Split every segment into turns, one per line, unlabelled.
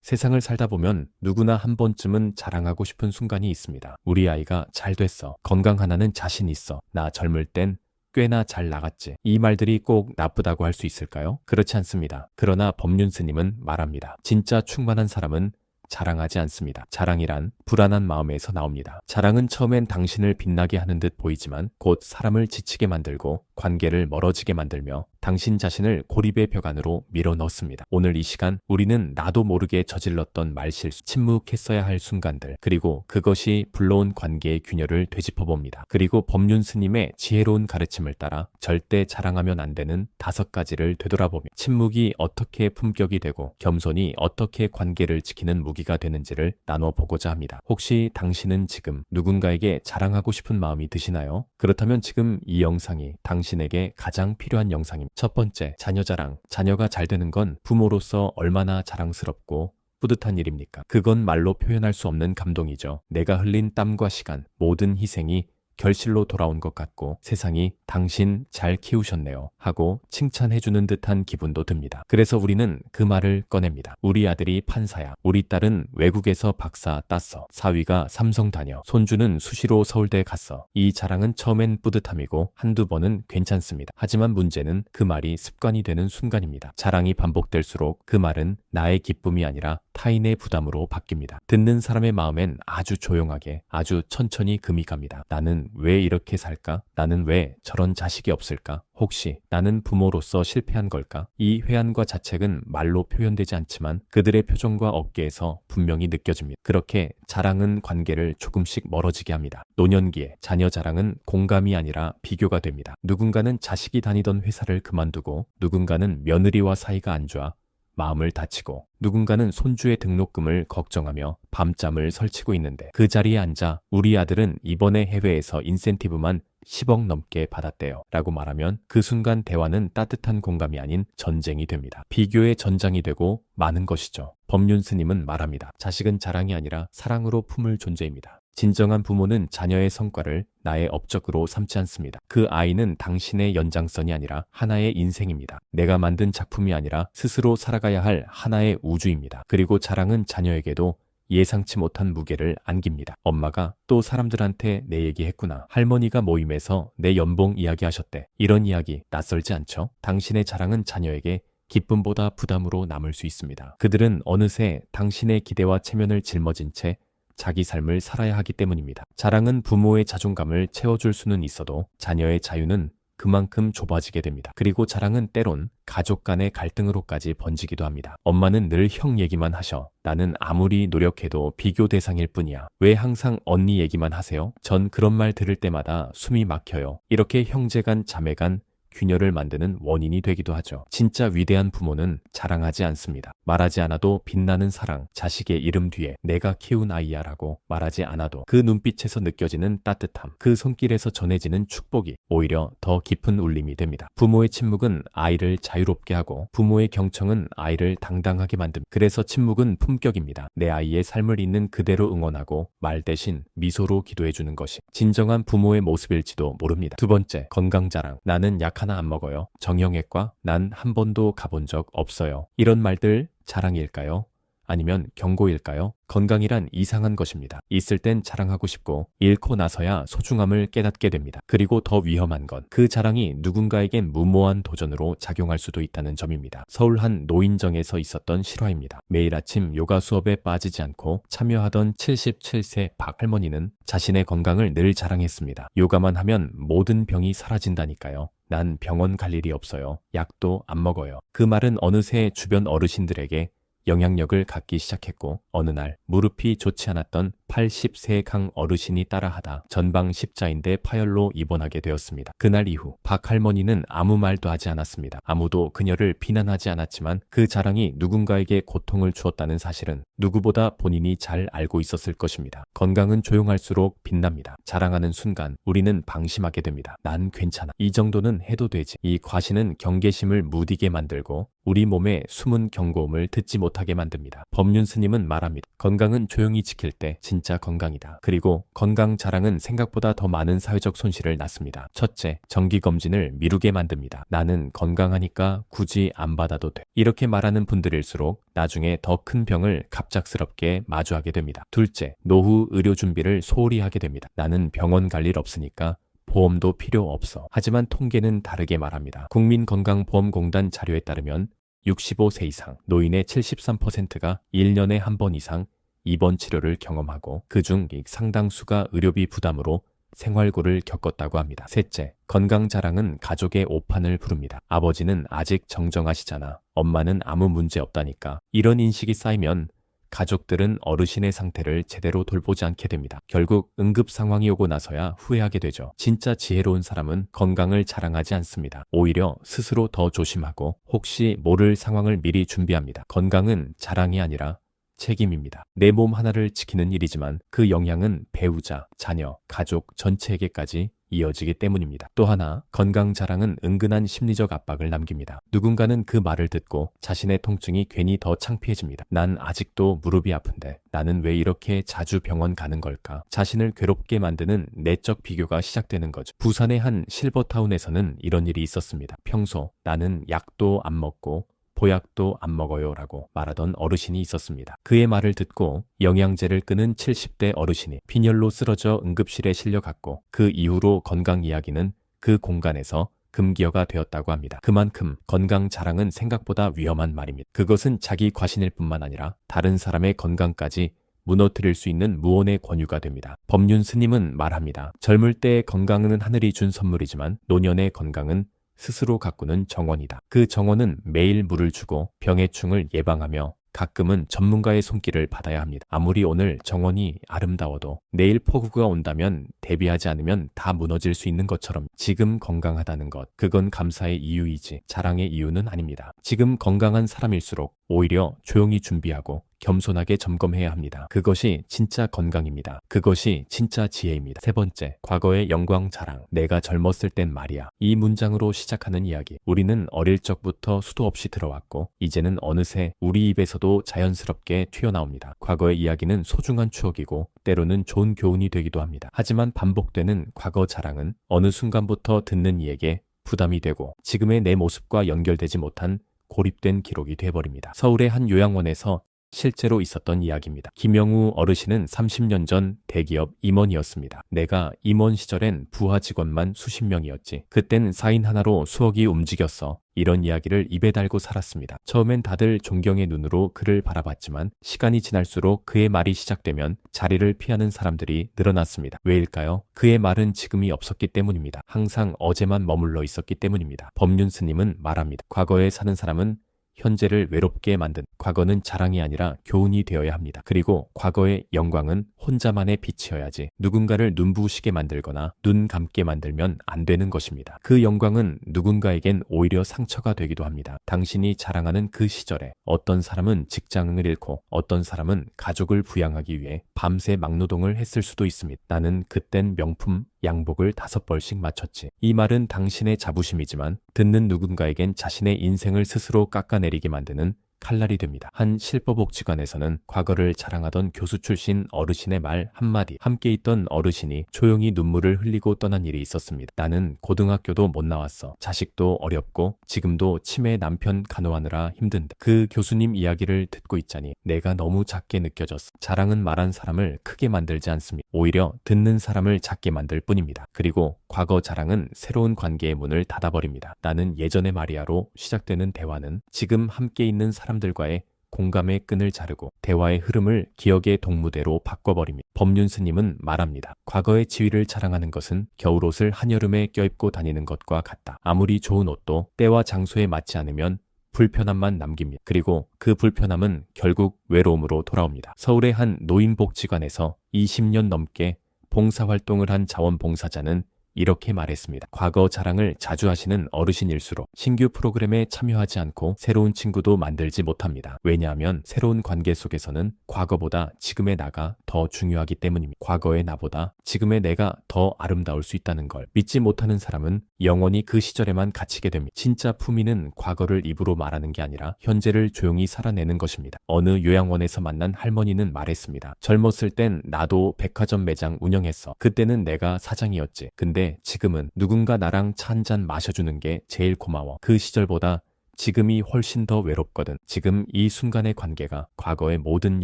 세상을 살다 보면 누구나 한 번쯤은 자랑하고 싶은 순간이 있습니다. 우리 아이가 잘 됐어. 건강하나는 자신 있어. 나 젊을 땐 꽤나 잘 나갔지. 이 말들이 꼭 나쁘다고 할 수 있을까요? 그렇지 않습니다. 그러나 법륜 스님은 말합니다. 진짜 충만한 사람은 자랑하지 않습니다. 자랑이란 불안한 마음에서 나옵니다. 자랑은 처음엔 당신을 빛나게 하는 듯 보이지만 곧 사람을 지치게 만들고 관계를 멀어지게 만들며 당신 자신을 고립의 벽 안으로 밀어 넣습니다. 오늘 이 시간 우리는 나도 모르게 저질렀던 말실수, 침묵했어야 할 순간들, 그리고 그것이 불러온 관계의 균열을 되짚어봅니다. 그리고 법륜 스님의 지혜로운 가르침을 따라 절대 자랑하면 안 되는 5가지를 되돌아보며 침묵이 어떻게 품격이 되고 겸손이 어떻게 관계를 지키는 무기가 되는지를 나눠보고자 합니다. 혹시 당신은 지금 누군가에게 자랑하고 싶은 마음이 드시나요? 그렇다면 지금 이 영상이 당신에게 가장 필요한 영상입니다. 첫 번째, 자녀 자랑. 자녀가 잘 되는 건 부모로서 얼마나 자랑스럽고 뿌듯한 일입니까? 그건 말로 표현할 수 없는 감동이죠. 내가 흘린 땀과 시간, 모든 희생이 결실로 돌아온 것 같고 세상이 당신 잘 키우셨네요 하고 칭찬해주는 듯한 기분도 듭니다. 그래서 우리는 그 말을 꺼냅니다. 우리 아들이 판사야. 우리 딸은 외국에서 박사 땄어. 사위가 삼성 다녀. 손주는 수시로 서울대 갔어. 이 자랑은 처음엔 뿌듯함이고 한두 번은 괜찮습니다. 하지만 문제는 그 말이 습관이 되는 순간입니다. 자랑이 반복될수록 그 말은 나의 기쁨이 아니라 타인의 부담으로 바뀝니다. 듣는 사람의 마음엔 아주 조용하게, 아주 천천히 금이 갑니다. 나는 왜 이렇게 살까? 나는 왜 저런 자식이 없을까? 혹시 나는 부모로서 실패한 걸까? 이 회한과 자책은 말로 표현되지 않지만 그들의 표정과 어깨에서 분명히 느껴집니다. 그렇게 자랑은 관계를 조금씩 멀어지게 합니다. 노년기에 자녀 자랑은 공감이 아니라 비교가 됩니다. 누군가는 자식이 다니던 회사를 그만두고 누군가는 며느리와 사이가 안 좋아 마음을 다치고 누군가는 손주의 등록금을 걱정하며 밤잠을 설치고 있는데 그 자리에 앉아 우리 아들은 이번에 해외에서 인센티브만 10억 넘게 받았대요 라고 말하면 그 순간 대화는 따뜻한 공감이 아닌 전쟁이 됩니다. 비교의 전장이 되고 마는 것이죠. 법륜 스님은 말합니다. 자식은 자랑이 아니라 사랑으로 품을 존재입니다. 진정한 부모는 자녀의 성과를 나의 업적으로 삼지 않습니다. 그 아이는 당신의 연장선이 아니라 하나의 인생입니다. 내가 만든 작품이 아니라 스스로 살아가야 할 하나의 우주입니다. 그리고 자랑은 자녀에게도 예상치 못한 무게를 안깁니다. 엄마가 또 사람들한테 내 얘기했구나. 할머니가 모임에서 내 연봉 이야기하셨대. 이런 이야기 낯설지 않죠? 당신의 자랑은 자녀에게 기쁨보다 부담으로 남을 수 있습니다. 그들은 어느새 당신의 기대와 체면을 짊어진 채 자기 삶을 살아야 하기 때문입니다. 자랑은 부모의 자존감을 채워줄 수는 있어도 자녀의 자유는 그만큼 좁아지게 됩니다. 그리고 자랑은 때론 가족 간의 갈등으로까지 번지기도 합니다. 엄마는 늘 형 얘기만 하셔. 나는 아무리 노력해도 비교 대상일 뿐이야. 왜 항상 언니 얘기만 하세요? 전 그런 말 들을 때마다 숨이 막혀요. 이렇게 형제 간, 자매 간 균열을 만드는 원인이 되기도 하죠. 진짜 위대한 부모는 자랑하지 않습니다. 말하지 않아도 빛나는 사랑, 자식의 이름 뒤에 내가 키운 아이야 라고 말하지 않아도 그 눈빛에서 느껴지는 따뜻함, 그 손길에서 전해지는 축복이 오히려 더 깊은 울림이 됩니다. 부모의 침묵은 아이를 자유롭게 하고 부모의 경청은 아이를 당당하게 만듭니다. 그래서 침묵은 품격입니다. 내 아이의 삶을 있는 그대로 응원하고 말 대신 미소로 기도해주는 것이 진정한 부모의 모습일지도 모릅니다. 두 번째, 건강자랑. 나는 약 하나 안 먹어요. 정형외과 난 한 번도 가본 적 없어요. 이런 말들 자랑일까요? 아니면 경고일까요? 건강이란 이상한 것입니다. 있을 땐 자랑하고 싶고 잃고 나서야 소중함을 깨닫게 됩니다. 그리고 더 위험한 건 그 자랑이 누군가에겐 무모한 도전으로 작용할 수도 있다는 점입니다. 서울 한 노인정에서 있었던 실화입니다. 매일 아침 요가 수업에 빠지지 않고 참여하던 77세 박 할머니는 자신의 건강을 늘 자랑했습니다. 요가만 하면 모든 병이 사라진다니까요. 난 병원 갈 일이 없어요. 약도 안 먹어요. 그 말은 어느새 주변 어르신들에게 영향력을 갖기 시작했고 어느 날 무릎이 좋지 않았던 80세 강 어르신이 따라하다 전방 십자인대 파열로 입원하게 되었습니다. 그날 이후 박 할머니는 아무 말도 하지 않았습니다. 아무도 그녀를 비난하지 않았지만 그 자랑이 누군가에게 고통을 주었다는 사실은 누구보다 본인이 잘 알고 있었을 것입니다. 건강은 조용할수록 빛납니다. 자랑하는 순간 우리는 방심하게 됩니다. 난 괜찮아. 이 정도는 해도 되지. 이 과신은 경계심을 무디게 만들고 우리 몸의 숨은 경고음을 듣지 못하게 만듭니다. 법륜 스님은 말합니다. 건강은 조용히 지킬 때 진짜 건강이다. 그리고 건강 자랑은 생각보다 더 많은 사회적 손실을 낳습니다. 첫째, 정기검진을 미루게 만듭니다. 나는 건강하니까 굳이 안 받아도 돼. 이렇게 말하는 분들일수록 나중에 더 큰 병을 갑작스럽게 마주하게 됩니다. 둘째, 노후 의료 준비를 소홀히 하게 됩니다. 나는 병원 갈 일 없으니까 보험도 필요 없어. 하지만 통계는 다르게 말합니다. 국민건강보험공단 자료에 따르면 65세 이상 노인의 73%가 1년에 한 번 이상 입원 치료를 경험하고 그중 상당수가 의료비 부담으로 생활고를 겪었다고 합니다. 셋째, 건강 자랑은 가족의 오판을 부릅니다. 아버지는 아직 정정하시잖아. 엄마는 아무 문제 없다니까. 이런 인식이 쌓이면 가족들은 어르신의 상태를 제대로 돌보지 않게 됩니다. 결국 응급 상황이 오고 나서야 후회하게 되죠. 진짜 지혜로운 사람은 건강을 자랑하지 않습니다. 오히려 스스로 더 조심하고 혹시 모를 상황을 미리 준비합니다. 건강은 자랑이 아니라 책임입니다. 내 몸 하나를 지키는 일이지만 그 영향은 배우자, 자녀, 가족 전체에게까지 이어지기 때문입니다. 또 하나, 건강 자랑은 은근한 심리적 압박을 남깁니다. 누군가는 그 말을 듣고 자신의 통증이 괜히 더 창피해집니다. 난 아직도 무릎이 아픈데 나는 왜 이렇게 자주 병원 가는 걸까? 자신을 괴롭게 만드는 내적 비교가 시작되는 거죠. 부산의 한 실버타운에서는 이런 일이 있었습니다. 평소 나는 약도 안 먹고 보약도 안 먹어요 라고 말하던 어르신이 있었습니다. 그의 말을 듣고 영양제를 끊은 70대 어르신이 빈혈로 쓰러져 응급실에 실려갔고 그 이후로 건강 이야기는 그 공간에서 금기어가 되었다고 합니다. 그만큼 건강 자랑은 생각보다 위험한 말입니다. 그것은 자기 과신일 뿐만 아니라 다른 사람의 건강까지 무너뜨릴 수 있는 무언의 권유가 됩니다. 법륜 스님은 말합니다. 젊을 때의 건강은 하늘이 준 선물이지만 노년의 건강은 스스로 가꾸는 정원이다. 그 정원은 매일 물을 주고 병해충을 예방하며 가끔은 전문가의 손길을 받아야 합니다. 아무리 오늘 정원이 아름다워도 내일 폭우가 온다면 대비하지 않으면 다 무너질 수 있는 것처럼 지금 건강하다는 것, 그건 감사의 이유이지 자랑의 이유는 아닙니다. 지금 건강한 사람일수록 오히려 조용히 준비하고 겸손하게 점검해야 합니다. 그것이 진짜 건강입니다. 그것이 진짜 지혜입니다. 세 번째, 과거의 영광 자랑. 내가 젊었을 땐 말이야. 이 문장으로 시작하는 이야기. 우리는 어릴 적부터 수도 없이 들어왔고 이제는 어느새 우리 입에서도 자연스럽게 튀어나옵니다. 과거의 이야기는 소중한 추억이고 때로는 좋은 교훈이 되기도 합니다. 하지만 반복되는 과거 자랑은 어느 순간부터 듣는 이에게 부담이 되고 지금의 내 모습과 연결되지 못한 고립된 기록이 돼버립니다. 서울의 한 요양원에서 실제로 있었던 이야기입니다. 김영우 어르신은 30년 전 대기업 임원이었습니다. 내가 임원 시절엔 부하 직원만 수십 명이었지. 그땐 4인 하나로 수억이 움직였어. 이런 이야기를 입에 달고 살았습니다. 처음엔 다들 존경의 눈으로 그를 바라봤지만 시간이 지날수록 그의 말이 시작되면 자리를 피하는 사람들이 늘어났습니다. 왜일까요? 그의 말은 지금이 없었기 때문입니다. 항상 어제만 머물러 있었기 때문입니다. 법륜 스님은 말합니다. 과거에 사는 사람은 현재를 외롭게 만든 과거는 자랑이 아니라 교훈이 되어야 합니다. 그리고 과거의 영광은 혼자만의 빛이어야지 누군가를 눈부시게 만들거나 눈 감게 만들면 안 되는 것입니다. 그 영광은 누군가에겐 오히려 상처가 되기도 합니다. 당신이 자랑하는 그 시절에 어떤 사람은 직장을 잃고 어떤 사람은 가족을 부양하기 위해 밤새 막노동을 했을 수도 있습니다. 나는 그땐 명품 양복을 5벌씩 맞췄지. 이 말은 당신의 자부심이지만 듣는 누군가에겐 자신의 인생을 스스로 깎아내리게 만드는 칼날이 됩니다. 한 실버복지관에서는 과거를 자랑하던 교수 출신 어르신의 말 한마디, 함께 있던 어르신이 조용히 눈물을 흘리고 떠난 일이 있었습니다. 나는 고등학교도 못 나왔어. 자식도 어렵고 지금도 치매 남편 간호하느라 힘든데 그 교수님 이야기를 듣고 있자니 내가 너무 작게 느껴졌어. 자랑은 말한 사람을 크게 만들지 않습니다. 오히려 듣는 사람을 작게 만들 뿐입니다. 그리고 과거 자랑은 새로운 관계의 문을 닫아버립니다. 나는 예전의 마리아로 시작되는 대화는 지금 함께 있는 사람들과의 공감의 끈을 자르고 대화의 흐름을 기억의 동무대로 바꿔버립니다. 법륜 스님은 말합니다. 과거의 지위를 자랑하는 것은 겨울옷을 한여름에 껴입고 다니는 것과 같다. 아무리 좋은 옷도 때와 장소에 맞지 않으면 불편함만 남깁니다. 그리고 그 불편함은 결국 외로움으로 돌아옵니다. 서울의 한 노인복지관에서 20년 넘게 봉사활동을 한 자원봉사자는 이렇게 말했습니다. 과거 자랑을 자주 하시는 어르신일수록 신규 프로그램에 참여하지 않고 새로운 친구도 만들지 못합니다. 왜냐하면 새로운 관계 속에서는 과거보다 지금의 나가 더 중요하기 때문입니다. 과거의 나보다 지금의 내가 더 아름다울 수 있다는 걸 믿지 못하는 사람은 영원히 그 시절에만 갇히게 됩니다. 진짜 품위는 과거를 입으로 말하는 게 아니라 현재를 조용히 살아내는 것입니다. 어느 요양원에서 만난 할머니는 말했습니다. 젊었을 땐 나도 백화점 매장 운영했어. 그때는 내가 사장이었지. 근데 지금은 누군가 나랑 차 한 잔 마셔주는 게 제일 고마워. 그 시절보다 지금이 훨씬 더 외롭거든. 지금 이 순간의 관계가 과거의 모든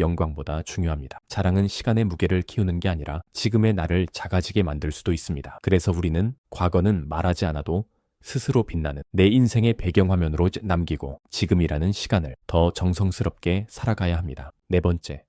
영광보다 중요합니다. 자랑은 시간의 무게를 키우는 게 아니라 지금의 나를 작아지게 만들 수도 있습니다. 그래서 우리는 과거는 말하지 않아도 스스로 빛나는 내 인생의 배경화면으로 남기고 지금이라는 시간을 더 정성스럽게 살아가야 합니다. 네 번째,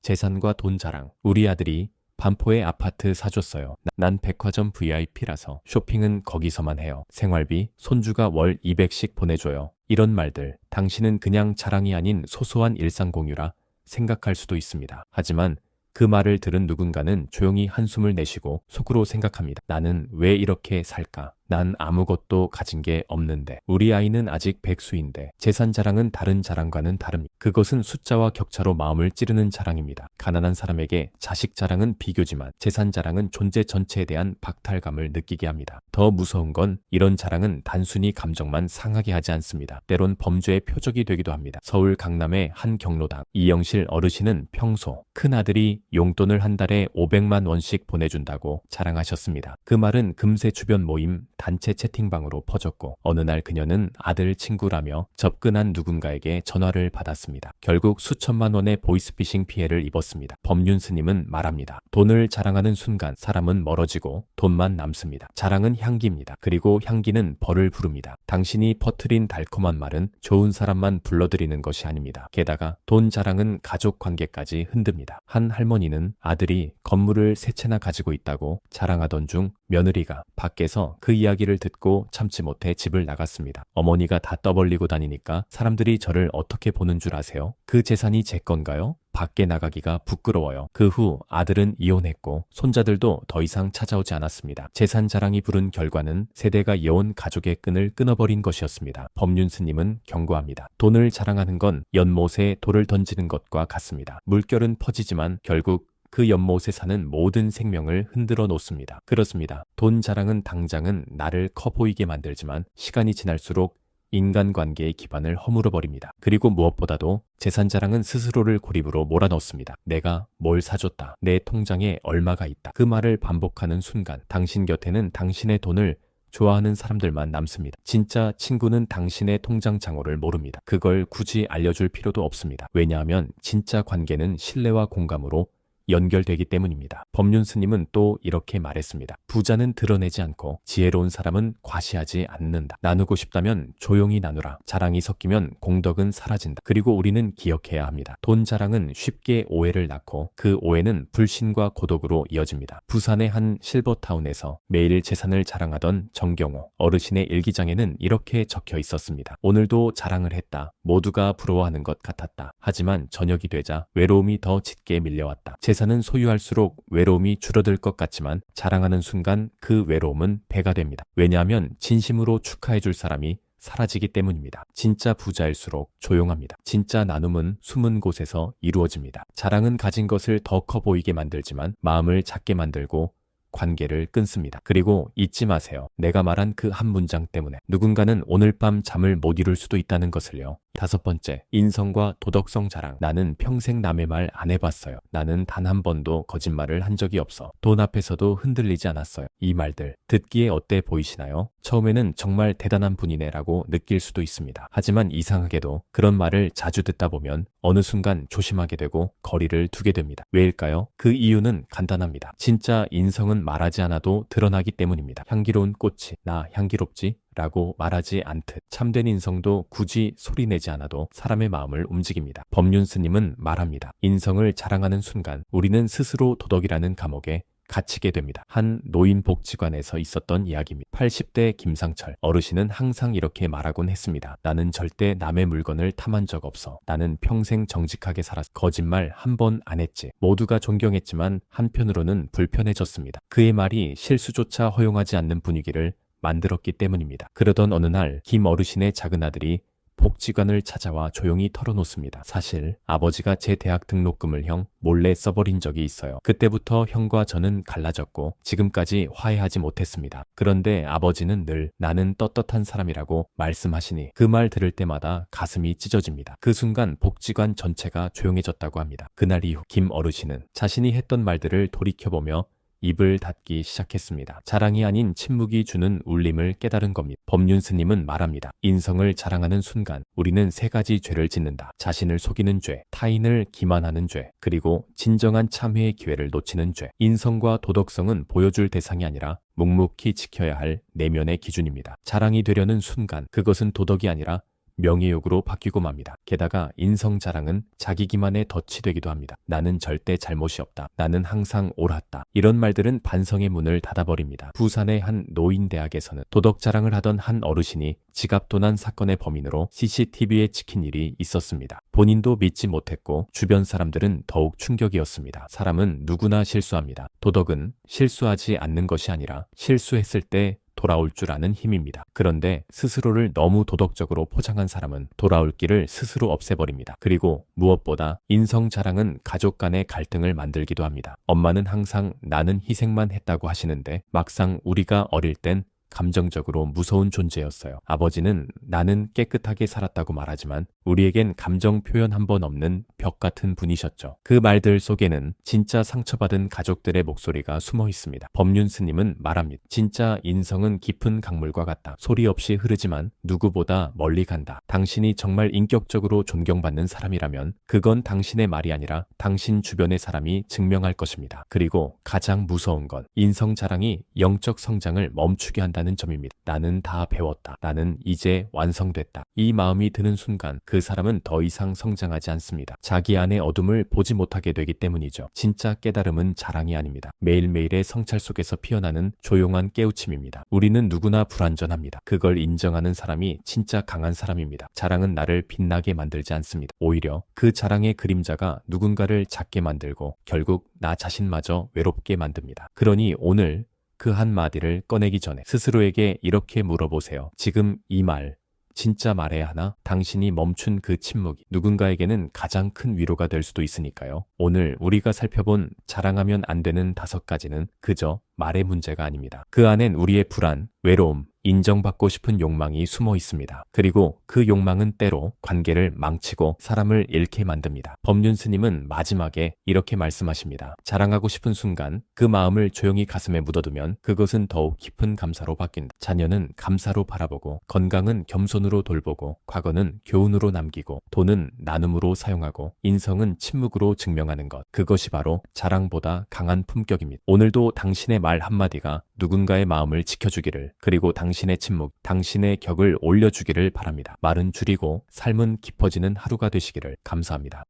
재산과 돈 자랑. 우리 아들이 반포에 아파트 사줬어요. 난 백화점 VIP라서 쇼핑은 거기서만 해요. 생활비 손주가 월 200씩 보내줘요. 이런 말들, 당신은 그냥 자랑이 아닌 소소한 일상 공유라 생각할 수도 있습니다. 하지만 그 말을 들은 누군가는 조용히 한숨을 내쉬고 속으로 생각합니다. 나는 왜 이렇게 살까? 난 아무것도 가진 게 없는데. 우리 아이는 아직 백수인데. 재산 자랑은 다른 자랑과는 다릅니다. 그것은 숫자와 격차로 마음을 찌르는 자랑입니다. 가난한 사람에게 자식 자랑은 비교지만 재산 자랑은 존재 전체에 대한 박탈감을 느끼게 합니다. 더 무서운 건 이런 자랑은 단순히 감정만 상하게 하지 않습니다. 때론 범죄의 표적이 되기도 합니다. 서울 강남의 한 경로당. 이영실 어르신은 평소 큰아들이 용돈을 한 달에 500만 원씩 보내준다고 자랑하셨습니다. 그 말은 금세 주변 모임 단체 채팅방으로 퍼졌고 어느 날 그녀는 아들 친구라며 접근한 누군가에게 전화를 받았습니다. 결국 수천만 원의 보이스피싱 피해를 입었습니다. 법륜 스님은 말합니다. 돈을 자랑하는 순간 사람은 멀어지고 돈만 남습니다. 자랑은 향기입니다. 그리고 향기는 벌을 부릅니다. 당신이 퍼뜨린 달콤한 말은 좋은 사람만 불러들이는 것이 아닙니다. 게다가 돈 자랑은 가족 관계까지 흔듭니다. 한 할머니는 아들이 건물을 세 채나 가지고 있다고 자랑하던 중 며느리가 밖에서 그 이야기를 듣고 참지 못해 집을 나갔습니다. 어머니가 다 떠벌리고 다니니까 사람들이 저를 어떻게 보는 줄 아세요? 그 재산이 제 건가요? 밖에 나가기가 부끄러워요. 그 후 아들은 이혼했고 손자들도 더 이상 찾아오지 않았습니다. 재산 자랑이 부른 결과는 세대가 이어온 가족의 끈을 끊어버린 것이었습니다. 법륜 스님은 경고합니다. 돈을 자랑하는 건 연못에 돌을 던지는 것과 같습니다. 물결은 퍼지지만 결국 그 연못에 사는 모든 생명을 흔들어 놓습니다. 그렇습니다. 돈 자랑은 당장은 나를 커 보이게 만들지만 시간이 지날수록 인간관계의 기반을 허물어버립니다. 그리고 무엇보다도 재산 자랑은 스스로를 고립으로 몰아넣습니다. 내가 뭘 사줬다. 내 통장에 얼마가 있다. 그 말을 반복하는 순간 당신 곁에는 당신의 돈을 좋아하는 사람들만 남습니다. 진짜 친구는 당신의 통장 잔고를 모릅니다. 그걸 굳이 알려줄 필요도 없습니다. 왜냐하면 진짜 관계는 신뢰와 공감으로 연결되기 때문입니다. 법륜 스님은 또 이렇게 말했습니다. 부자는 드러내지 않고 지혜로운 사람은 과시하지 않는다. 나누고 싶다면 조용히 나누라. 자랑이 섞이면 공덕은 사라진다. 그리고 우리는 기억해야 합니다. 돈 자랑은 쉽게 오해를 낳고 그 오해는 불신과 고독으로 이어집니다. 부산의 한 실버타운에서 매일 재산을 자랑하던 정경호 어르신의 일기장에는 이렇게 적혀 있었습니다. 오늘도 자랑을 했다. 모두가 부러워하는 것 같았다. 하지만 저녁이 되자 외로움이 더 짙게 밀려왔다. 재산은 소유할수록 외로움이 줄어들 것 같지만 자랑하는 순간 그 외로움은 배가 됩니다. 왜냐하면 진심으로 축하해줄 사람이 사라지기 때문입니다. 진짜 부자일수록 조용합니다. 진짜 나눔은 숨은 곳에서 이루어집니다. 자랑은 가진 것을 더 커 보이게 만들지만 마음을 작게 만들고 관계를 끊습니다. 그리고 잊지 마세요. 내가 말한 그 한 문장 때문에 누군가는 오늘 밤 잠을 못 이룰 수도 있다는 것을요. 다섯 번째, 인성과 도덕성 자랑. 나는 평생 남의 말 안 해봤어요. 나는 단 한 번도 거짓말을 한 적이 없어. 돈 앞에서도 흔들리지 않았어요. 이 말들 듣기에 어때 보이시나요? 처음에는 정말 대단한 분이네 라고 느낄 수도 있습니다. 하지만 이상하게도 그런 말을 자주 듣다 보면 어느 순간 조심하게 되고 거리를 두게 됩니다. 왜일까요? 그 이유는 간단합니다. 진짜 인성은 말하지 않아도 드러나기 때문입니다. 향기로운 꽃이 나 향기롭지? 라고 말하지 않듯 참된 인성도 굳이 소리내지 않아도 사람의 마음을 움직입니다. 법륜 스님은 말합니다. 인성을 자랑하는 순간 우리는 스스로 도덕이라는 감옥에 갇히게 됩니다. 한 노인복지관에서 있었던 이야기입니다. 80대 김상철 어르신은 항상 이렇게 말하곤 했습니다. 나는 절대 남의 물건을 탐한 적 없어. 나는 평생 정직하게 살았어. 거짓말 한 번 안 했지. 모두가 존경했지만 한편으로는 불편해졌습니다. 그의 말이 실수조차 허용하지 않는 분위기를 만들었기 때문입니다. 그러던 어느 날 김 어르신의 작은 아들이 복지관을 찾아와 조용히 털어놓습니다. 사실 아버지가 제 대학 등록금을 형 몰래 써버린 적이 있어요. 그때부터 형과 저는 갈라졌고 지금까지 화해하지 못했습니다. 그런데 아버지는 늘 나는 떳떳한 사람이라고 말씀하시니 그 말 들을 때마다 가슴이 찢어집니다. 그 순간 복지관 전체가 조용해졌다고 합니다. 그날 이후 김 어르신은 자신이 했던 말들을 돌이켜보며 입을 닫기 시작했습니다. 자랑이 아닌 침묵이 주는 울림을 깨달은 겁니다. 법륜 스님은 말합니다. 인성을 자랑하는 순간 우리는 세 가지 죄를 짓는다. 자신을 속이는 죄, 타인을 기만하는 죄, 그리고 진정한 참회의 기회를 놓치는 죄. 인성과 도덕성은 보여줄 대상이 아니라 묵묵히 지켜야 할 내면의 기준입니다. 자랑이 되려는 순간 그것은 도덕이 아니라 명예욕으로 바뀌고 맙니다. 게다가 인성 자랑은 자기 기만에 덫이 되기도 합니다. 나는 절대 잘못이 없다. 나는 항상 옳았다. 이런 말들은 반성의 문을 닫아버립니다. 부산의 한 노인대학에서는 도덕 자랑을 하던 한 어르신이 지갑 도난 사건의 범인으로 CCTV에 찍힌 일이 있었습니다. 본인도 믿지 못했고 주변 사람들은 더욱 충격이었습니다. 사람은 누구나 실수합니다. 도덕은 실수하지 않는 것이 아니라 실수했을 때 돌아올 줄 아는 힘입니다. 그런데 스스로를 너무 도덕적으로 포장한 사람은 돌아올 길을 스스로 없애버립니다. 그리고 무엇보다 인성 자랑은 가족 간의 갈등을 만들기도 합니다. 엄마는 항상 나는 희생만 했다고 하시는데 막상 우리가 어릴 땐 감정적으로 무서운 존재였어요. 아버지는 나는 깨끗하게 살았다고 말하지만 우리에겐 감정 표현 한 번 없는 벽 같은 분이셨죠. 그 말들 속에는 진짜 상처받은 가족들의 목소리가 숨어 있습니다. 법륜 스님은 말합니다. 진짜 인성은 깊은 강물과 같다. 소리 없이 흐르지만 누구보다 멀리 간다. 당신이 정말 인격적으로 존경받는 사람이라면 그건 당신의 말이 아니라 당신 주변의 사람이 증명할 것입니다. 그리고 가장 무서운 건 인성 자랑이 영적 성장을 멈추게 한다는 점입니다. 나는 다 배웠다. 나는 이제 완성됐다. 이 마음이 드는 순간 그 사람은 더 이상 성장하지 않습니다. 자기 안의 어둠을 보지 못하게 되기 때문이죠. 진짜 깨달음은 자랑이 아닙니다. 매일매일의 성찰 속에서 피어나는 조용한 깨우침입니다. 우리는 누구나 불완전합니다. 그걸 인정하는 사람이 진짜 강한 사람입니다. 자랑은 나를 빛나게 만들지 않습니다. 오히려 그 자랑의 그림자가 누군가를 작게 만들고 결국 나 자신마저 외롭게 만듭니다. 그러니 오늘 그 한마디를 꺼내기 전에 스스로에게 이렇게 물어보세요. 지금 이 말 진짜 말해야 하나? 당신이 멈춘 그 침묵이 누군가에게는 가장 큰 위로가 될 수도 있으니까요. 오늘 우리가 살펴본 자랑하면 안 되는 5가지는 그저 말의 문제가 아닙니다. 그 안엔 우리의 불안, 외로움, 인정받고 싶은 욕망이 숨어 있습니다. 그리고 그 욕망은 때로 관계를 망치고 사람을 잃게 만듭니다. 법륜 스님은 마지막에 이렇게 말씀하십니다. 자랑하고 싶은 순간 그 마음을 조용히 가슴에 묻어두면 그것은 더욱 깊은 감사로 바뀐다. 자녀는 감사로 바라보고 건강은 겸손으로 돌보고 과거는 교훈으로 남기고 돈은 나눔으로 사용하고 인성은 침묵으로 증명하는 것. 그것이 바로 자랑보다 강한 품격입니다. 오늘도 당신의 말 한마디가 누군가의 마음을 지켜주기를 그리고 당신의 침묵, 당신의 격을 올려주기를 바랍니다. 말은 줄이고 삶은 깊어지는 하루가 되시기를 감사합니다.